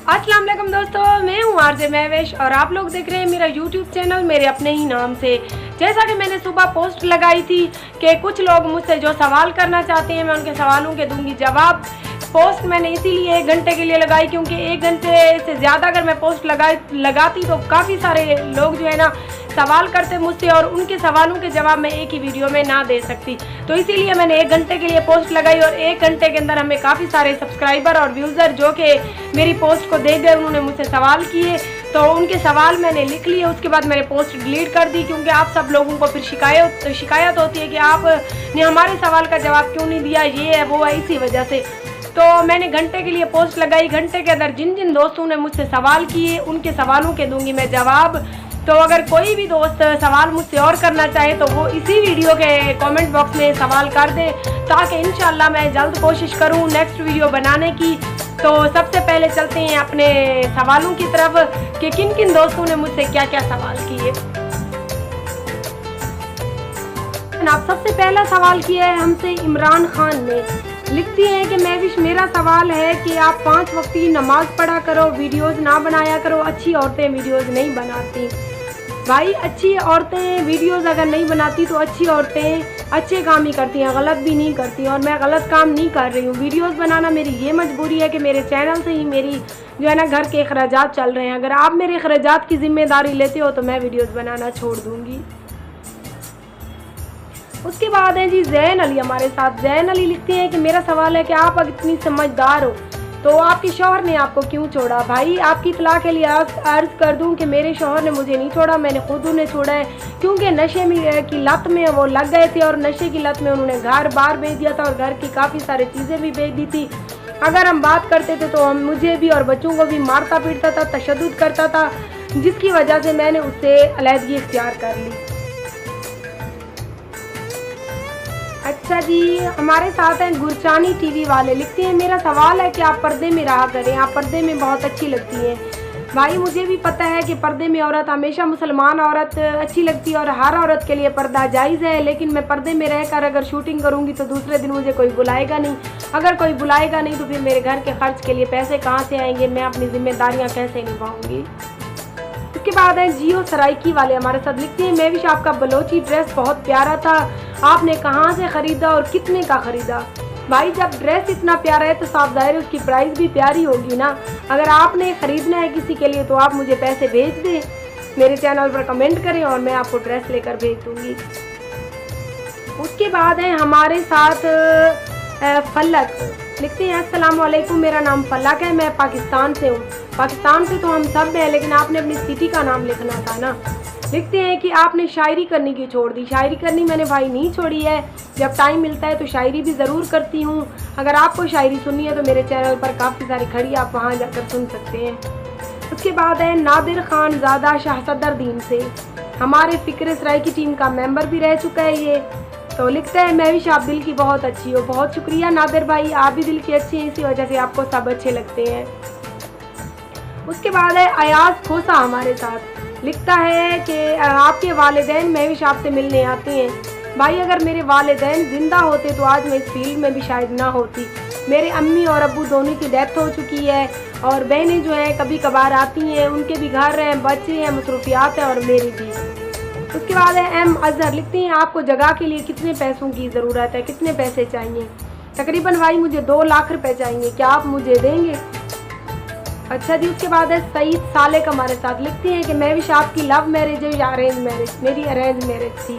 अस्सलाम वालेकुम दोस्तों, मैं हूँ आरजे महवेश और आप लोग देख रहे हैं मेरा यूट्यूब चैनल मेरे अपने ही नाम से। जैसा कि मैंने सुबह पोस्ट लगाई थी कि कुछ लोग मुझसे जो सवाल करना चाहते हैं मैं उनके सवालों के दूंगी जवाब। पोस्ट मैंने इसीलिए 1 घंटे के लिए लगाई क्योंकि 1 घंटे से ज़्यादा अगर मैं पोस्ट लगाती तो काफ़ी सारे लोग जो है ना सवाल करते मुझसे और उनके सवालों के जवाब मैं एक ही वीडियो में ना दे सकती। तो इसीलिए मैंने 1 घंटे के लिए पोस्ट लगाई और 1 घंटे के अंदर हमें काफ़ी सारे सब्सक्राइबर और व्यूज़र जो कि मेरी पोस्ट को देख गए उन्होंने मुझसे सवाल किए, तो उनके सवाल मैंने लिख लिए। उसके बाद मैंने पोस्ट डिलीट कर दी क्योंकि आप सब लोगों को फिर शिकायत होती है कि आपने हमारे सवाल का जवाब क्यों नहीं दिया, ये है वो है, इसी वजह से। तो मैंने घंटे के लिए पोस्ट लगाई। घंटे के अंदर जिन जिन दोस्तों ने मुझसे सवाल किए उनके सवालों के दूंगी मैं जवाब। तो अगर कोई भी दोस्त सवाल मुझसे और करना चाहे तो वो इसी वीडियो के कमेंट बॉक्स में सवाल कर दे ताकि इंशाल्लाह मैं जल्द कोशिश करूं नेक्स्ट वीडियो बनाने की। तो सबसे पहले चलते हैं अपने सवालों की तरफ कि किन किन दोस्तों ने मुझसे क्या क्या सवाल किए। आप सबसे पहला सवाल किया है हमसे इमरान खान ने। लिखती हैं कि महविश मेरा सवाल है कि आप 5 वक्त की नमाज पढ़ा करो, वीडियोस ना बनाया करो, अच्छी औरतें वीडियोस नहीं बनाती। भाई अच्छी औरतें वीडियोस अगर नहीं बनाती तो अच्छी औरतें अच्छे काम ही करती हैं, गलत भी नहीं करती और मैं गलत काम नहीं कर रही हूँ। वीडियोस बनाना मेरी ये मजबूरी है कि मेरे चैनल से ही मेरी जो है ना घर के अखराजात चल रहे हैं। अगर आप मेरे अखराजात की जिम्मेदारी लेते हो तो मैं वीडियोस बनाना छोड़ दूँगी। उसके बाद है जी जैन अली हमारे साथ। जैन अली लिखते हैं कि मेरा सवाल है कि आप अगर इतनी समझदार हो तो आपके शौहर ने आपको क्यों छोड़ा। भाई आपकी इत्तला के लिए अर्ज कर दूं कि मेरे शौहर ने मुझे नहीं छोड़ा, मैंने खुद उन्हें छोड़ा है क्योंकि नशे की लत में वो लग गए थे और नशे की लत में उन्होंने घर बार बेच दिया था और घर की काफ़ी सारी चीज़ें भी बेच दी थी। अगर हम बात करते थे तो हम मुझे भी और बच्चों को भी मारता पीटता था, तशद्दुद करता था, जिसकी वजह से मैंने उससे अलहदगी इख्तियार कर ली। अच्छा जी, हमारे साथ हैं गुरचानी टीवी वाले। लिखते हैं मेरा सवाल है कि आप पर्दे में रहा करें, आप पर्दे में बहुत अच्छी लगती हैं। भाई मुझे भी पता है कि पर्दे में औरत हमेशा मुसलमान औरत अच्छी लगती है और हर औरत के लिए पर्दा जायज़ है, लेकिन मैं पर्दे में रहकर अगर शूटिंग करूंगी तो दूसरे दिन मुझे कोई बुलाएगा नहीं। अगर कोई बुलाएगा नहीं तो फिर मेरे घर के खर्च के लिए पैसे कहाँ से आएंगे, मैं अपनी जिम्मेदारियाँ कैसे निभाऊँगी। उसके बाद है जियो सराइकी वाले हमारे साथ। लिखते हैं महविश आपका बलोची ड्रेस बहुत प्यारा था, आपने कहाँ से ख़रीदा और कितने का ख़रीदा। भाई जब ड्रेस इतना प्यारा है तो साफ ज़ाहिर उसकी प्राइस भी प्यारी होगी ना। अगर आपने ख़रीदना है किसी के लिए तो आप मुझे पैसे भेज दें, मेरे चैनल पर कमेंट करें और मैं आपको ड्रेस लेकर भेज दूँगी। उसके बाद है हमारे साथ फलक। लिखते हैं अस्सलाम वालेकुम, मेरा नाम फलक है, मैं पाकिस्तान से हूँ। पाकिस्तान से तो हम सब हैं लेकिन आपने अपनी सिटी का नाम लिखना था ना। लिखते हैं कि आपने शायरी करने की छोड़ दी। शायरी करनी मैंने भाई नहीं छोड़ी है, जब टाइम मिलता है तो शायरी भी ज़रूर करती हूँ। अगर आपको शायरी सुननी है तो मेरे चैनल पर काफ़ी सारी खड़ी आप वहाँ जाकर सुन सकते हैं। उसके बाद है नादिर खान ज़ादा शाह सदर दीन से। हमारे फ़िक्र सराय की टीम का मेंबर भी रह चुका है ये। तो लिखता है महविश आप दिल की बहुत अच्छी हो। बहुत शुक्रिया नादिर भाई, आप भी दिल की अच्छी हैं, इसी वजह से आपको सब अच्छे लगते हैं। उसके बाद है अयाज खोसा हमारे साथ। लिखता है कि आपके वालिदैन महविश आपसे मिलने आते हैं। भाई अगर मेरे वालिदैन ज़िंदा होते तो आज मैं इस फील्ड में भी शायद ना होती। मेरे अम्मी और अब्बू दोनों की डेथ हो चुकी है और बहनें जो हैं कभी कभार आती हैं, उनके भी घर हैं, बच्चे हैं, मसरूफियात हैं और मेरी भी। उसके बाद है एम अजहर। लिखते हैं आपको जगह के लिए कितने पैसों की ज़रूरत है, कितने पैसे चाहिए। तकरीबन भाई मुझे 2 लाख रुपए चाहिए, क्या आप मुझे देंगे। अच्छा जी, उसके बाद है सईद सालेक हमारे साथ। लिखते हैं कि महविश आपकी लव मैरिज है या अरेंज मैरिज। मेरी अरेंज मैरिज थी।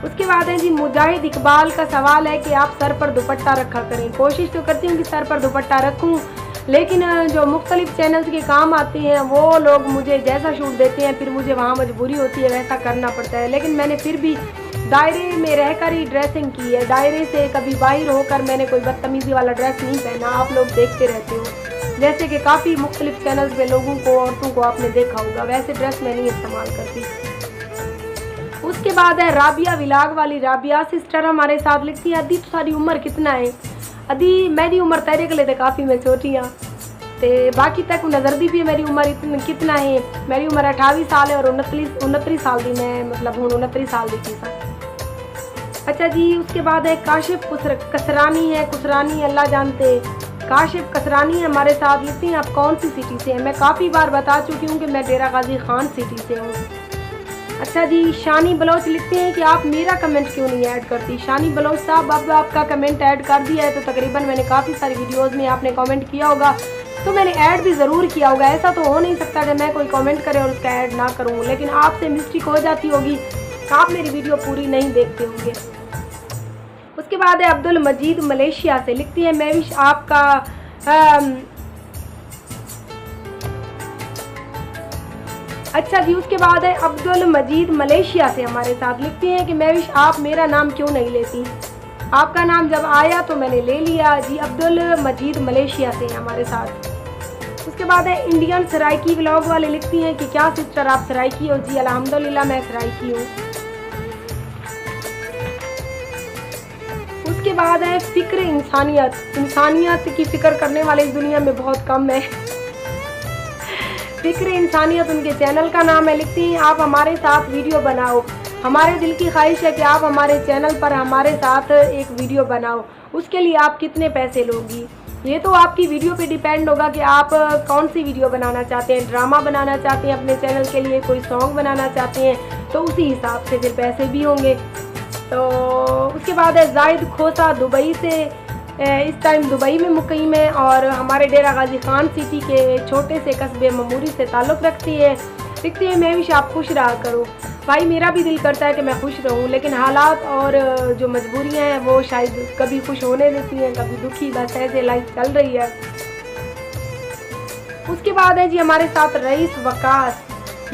उसके बाद है जी मुजाहिद इकबाल का सवाल है कि आप सर पर दुपट्टा रखा करें। कोशिश तो करती हूँ कि सर पर दुपट्टा रखूँ, लेकिन जो मुख्तलिफ चैनल्स के काम आते हैं वो लोग मुझे जैसा शूट देते हैं फिर मुझे वहाँ मजबूरी होती है वैसा करना पड़ता है। लेकिन मैंने फिर भी दायरे में रहकर ही ड्रेसिंग की है। दायरे से कभी बाहर होकर मैंने कोई बदतमीज़ी वाला ड्रेस नहीं पहना। आप लोग देखते रहते हो जैसे कि काफ़ी मुख्तलिफ चैनल्स पे लोगों को, औरतों को आपने देखा होगा, वैसे ड्रेस मैं नहीं इस्तेमाल करती। उसके बाद है राबिया विलाग वाली। राबिया सिस्टर हमारे साथ। लिखती है अदी तो सारी उम्र कितना है। अदी मेरी उम्र तेरे के लिए काफ़ी मैं छोटी हाँ तो बाकी तक नज़र दी भी मेरी उम्र कितना है। मेरी उम्र 28 साल है और 29 साल दी मैं, मतलब हूँ 29 साल दी थी सर। अच्छा जी, उसके बाद है काशिफ कसरानी है, कुसरानी अल्लाह जानते। काशिफ कसरानी हमारे साथ लिखती हैं आप कौन सी सिटी से हैं। मैं काफ़ी बार बता चुकी हूँ कि मैं डेरा गाजी खान सिटी से हूँ। अच्छा जी, शानी बलोच लिखते हैं कि आप मेरा कमेंट क्यों नहीं ऐड करती। शानी बलोच साहब, अब आपका कमेंट ऐड कर दिया है तो तकरीबन मैंने काफ़ी सारी वीडियोस में आपने कमेंट किया होगा तो मैंने ऐड भी ज़रूर किया होगा। ऐसा तो हो नहीं सकता कि मैं कोई कमेंट करे और उसका ऐड ना करूँ, लेकिन आपसे मिस्टेक हो जाती होगी, आप मेरी वीडियो पूरी नहीं देखते होंगे। उसके बाद है अब्दुल मजीद मलेशिया से लिखती है मैं विश आपका अच्छा जी, उसके बाद है अब्दुल मजीद मलेशिया से हमारे साथ लिखती हैं कि मैं विश आप मेरा नाम क्यों नहीं लेती। आपका नाम जब आया तो मैंने ले लिया जी। अब्दुल मजीद मलेशिया से हमारे साथ। उसके बाद है इंडियन सराइकी व्लॉग वाले लिखती हैं कि क्या सिस्टर आप सराइकी हो। जी अल्हम्दुलिल्लाह मैं सराइकी हूँ। उसके बाद है फिक्र इंसानियत। इंसानियत की फिक्र करने वाले इस दुनिया में बहुत कम है। फिक्र इंसानियत उनके चैनल का नाम है। लिखती हैं आप हमारे साथ वीडियो बनाओ। हमारे दिल की ख्वाहिश है कि आप हमारे चैनल पर हमारे साथ एक वीडियो बनाओ। उसके लिए आप कितने पैसे लोगी, ये तो आपकी वीडियो पे डिपेंड होगा कि आप कौन सी वीडियो बनाना चाहते हैं। ड्रामा बनाना चाहते हैं अपने चैनल के लिए, कोई सॉन्ग बनाना चाहते हैं तो उसी हिसाब से फिर पैसे भी होंगे। तो उसके बाद है जाहिद खोसा दुबई से। इस टाइम दुबई में मुकीम है और हमारे डेरा गाजी खान सिटी के छोटे से कस्बे ममूरी से ताल्लुक़ रखती है। लिखती है मैं विश आप खुश रहा करो। भाई मेरा भी दिल करता है कि मैं खुश रहूं, लेकिन हालात और जो मजबूरियां हैं वो शायद कभी खुश होने देती हैं कभी दुखी, बस ऐसे लाइफ चल रही है। उसके बाद है जी हमारे साथ रईस वकास।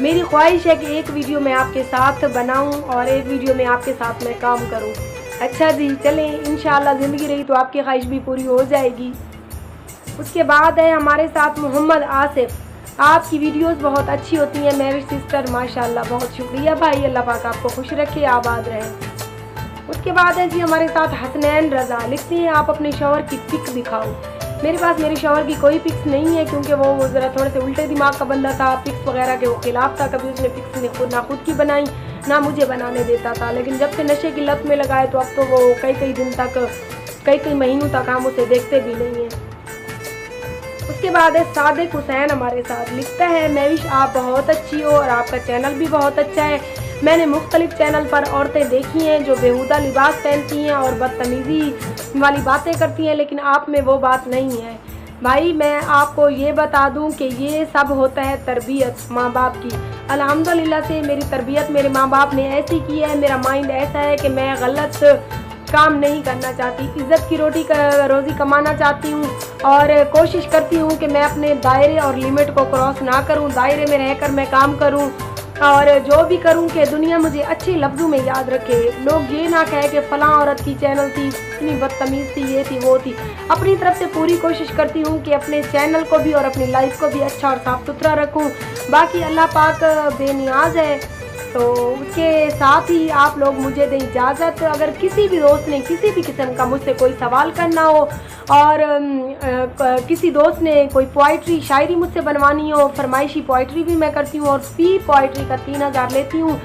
मेरी ख्वाहिश है कि एक वीडियो मैं आपके साथ बनाऊं और एक वीडियो में आपके साथ मैं काम करूं। अच्छा जी, चलें इंशाल्लाह ज़िंदगी रही तो आपकी ख्वाहिश भी पूरी हो जाएगी। उसके बाद है हमारे साथ मोहम्मद आसिफ। आपकी वीडियोस बहुत अच्छी होती हैं मेरी सिस्टर, माशाल्लाह, बहुत शुक्रिया भाई, अल्लाह पाक आपको खुश रखे, आबाद रहें। उसके बाद है जी हमारे साथ हसनैन रज़ा। लिखते हैं आप अपने शौहर की पिक दिखाओ। मेरे पास मेरे शौहर की कोई पिक्स नहीं है क्योंकि वो ज़रा थोड़े से उल्टे दिमाग का बंदा था, पिक्स वगैरह के वो खिलाफ था। कभी उसने पिक्स ना खुद की बनाई ना मुझे बनाने देता था, लेकिन जब से नशे की लत में लगाए तो अब तो वो कई दिन तक, कई महीनों तक हम उसे देखते भी नहीं हैं। उसके बाद है सादिक हुसैन हमारे साथ। लिखता है मैं विश आप बहुत अच्छी हो और आपका चैनल भी बहुत अच्छा है। मैंने मुख्तलिफ चैनल पर औरतें देखी हैं जो बेहुदा लिबास पहनती हैं और बदतमीज़ी वाली बातें करती हैं, लेकिन आप में वो बात नहीं है। भाई मैं आपको ये बता दूं कि ये सब होता है तरबियत माँ बाप की। अल्हम्दुलिल्लाह से मेरी तरबियत मेरे माँ बाप ने ऐसी की है, मेरा माइंड ऐसा है कि मैं गलत काम नहीं करना चाहती, इज़्ज़त की रोज़ी कमाना चाहती हूँ और कोशिश करती हूँ कि मैं अपने दायरे और लिमिट को क्रॉस ना करूँ, दायरे में रहकर मैं काम करूँ और जो भी करूँ कि दुनिया मुझे अच्छे लफ्ज़ों में याद रखे। लोग ये ना कहे कि फ़लाँ औरत की चैनल थी, इतनी बदतमीज़ थी, ये थी वो थी। अपनी तरफ से पूरी कोशिश करती हूँ कि अपने चैनल को भी और अपनी लाइफ को भी अच्छा और साफ़ सुथरा रखूँ। बाकी अल्लाह पाक बेनियाज है, तो उसके साथ ही आप लोग मुझे दें इजाज़त। अगर किसी भी दोस्त ने किसी भी किस्म का मुझसे कोई सवाल करना हो और किसी दोस्त ने कोई पोइट्री शायरी मुझसे बनवानी हो, फरमाइशी पोइट्री भी मैं करती हूँ और फी पोइट्री का 3000 लेती हूँ।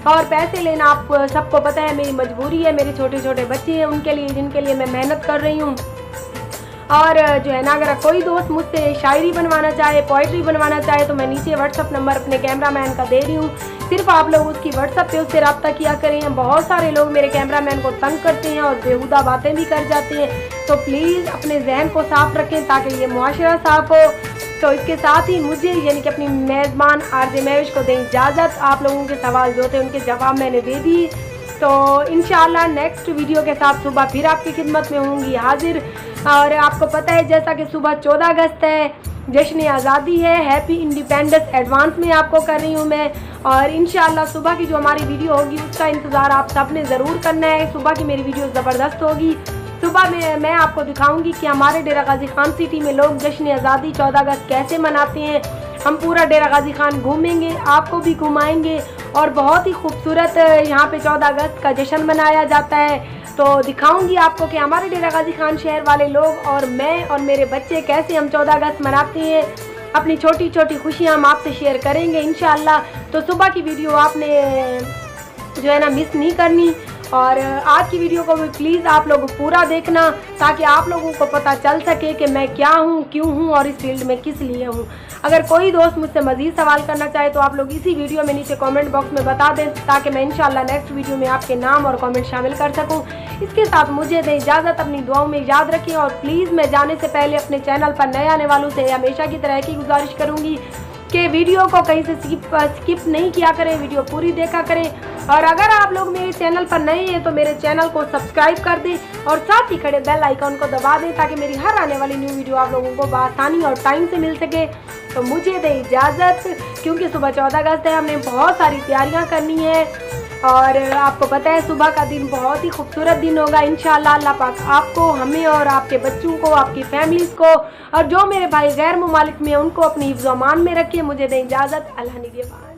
और पैसे लेना आप सबको पता है मेरी मजबूरी है, मेरे छोटे छोटे बच्चे हैं उनके लिए, जिनके लिए मैं मेहनत कर रही हूँ। और जो है ना, अगर कोई दोस्त मुझसे शायरी बनवाना चाहे, पोइट्री बनवाना चाहे तो मैं नीचे व्हाट्सअप नंबर अपने कैमरामैन का दे रही हूँ। सिर्फ आप लोग उसकी व्हाट्सअप पे उससे रब्ता किया करें। बहुत सारे लोग मेरे कैमरामैन को तंग करते हैं और बेहुदा बातें भी कर जाते हैं, तो प्लीज़ अपने जहन को साफ़ रखें ताकि ये मुआशरा साफ़ हो। तो इसके साथ ही मुझे यानी कि अपनी मेज़बान आरजे महविश को दें इजाज़त। आप लोगों के सवाल जो थे उनके जवाब मैंने दे दिए, तो इंशाल्लाह नेक्स्ट वीडियो के साथ सुबह फिर आपकी खिदमत में होंगी हाजिर। और आपको पता है जैसा कि सुबह 14 अगस्त है, जश्न आज़ादी है, हैप्पी इंडिपेंडेंस एडवांस में आपको कर रही हूँ मैं। और इंशाल्लाह सुबह की जो हमारी वीडियो होगी उसका इंतज़ार आप सब ने ज़रूर करना है। सुबह की मेरी वीडियो ज़बरदस्त होगी। सुबह में मैं आपको दिखाऊंगी कि हमारे डेरा गाजी खान सिटी में लोग जश्न आज़ादी 14 अगस्त कैसे मनाते हैं। हम पूरा डेरा गाजी खान घूमेंगे, आपको भी घुमाएंगे और बहुत ही खूबसूरत यहाँ पे 14 अगस्त का जश्न मनाया जाता है। तो दिखाऊंगी आपको कि हमारे डेरा गाजी खान शहर वाले लोग और मैं और मेरे बच्चे कैसे हम 14 अगस्त मनाते हैं। अपनी छोटी छोटी खुशियाँ हम आपसे शेयर करेंगे इंशाल्लाह। तो सुबह की वीडियो आपने जो है ना मिस नहीं करनी। और आज की वीडियो को भी प्लीज़ आप लोग पूरा देखना, ताकि आप लोगों को पता चल सके कि मैं क्या हूँ, क्यों हूँ और इस फील्ड में किस लिए हूँ। अगर कोई दोस्त मुझसे मज़ीद सवाल करना चाहे तो आप लोग इसी वीडियो में नीचे कमेंट बॉक्स में बता दें, ताकि मैं इंशाल्लाह नेक्स्ट वीडियो में आपके नाम और कमेंट शामिल कर सकूं। इसके साथ मुझे दें इजाज़त, अपनी दुआओं में याद रखें। और प्लीज़ मैं जाने से पहले अपने चैनल पर नए आने वालों से हमेशा की तरह की गुजारिश करूँगी कि वीडियो को कहीं से स्किप नहीं किया करें, वीडियो पूरी देखा करें। और अगर आप लोग मेरे चैनल पर नए हैं तो मेरे चैनल को सब्सक्राइब कर दें और साथ ही खड़े बेल आइकन को दबा दें, ताकि मेरी हर आने वाली न्यू वीडियो आप लोगों को बआसानी और टाइम से मिल सके। तो मुझे दें इजाज़त, क्योंकि सुबह 14 अगस्त है, हमने बहुत सारी तैयारियां करनी है। और आपको पता है सुबह का दिन बहुत ही खूबसूरत दिन होगा इंशाअल्लाह। अल्लाह पाक आपको, हमें और आपके बच्चों को, आपकी फैमिलीज़ को, और जो मेरे भाई गैर मुमालिक में उनको अपनी हिफ्ज़-ओ-अमान में रखे। मुझे दें इजाज़त। अल्लाह निगहबान।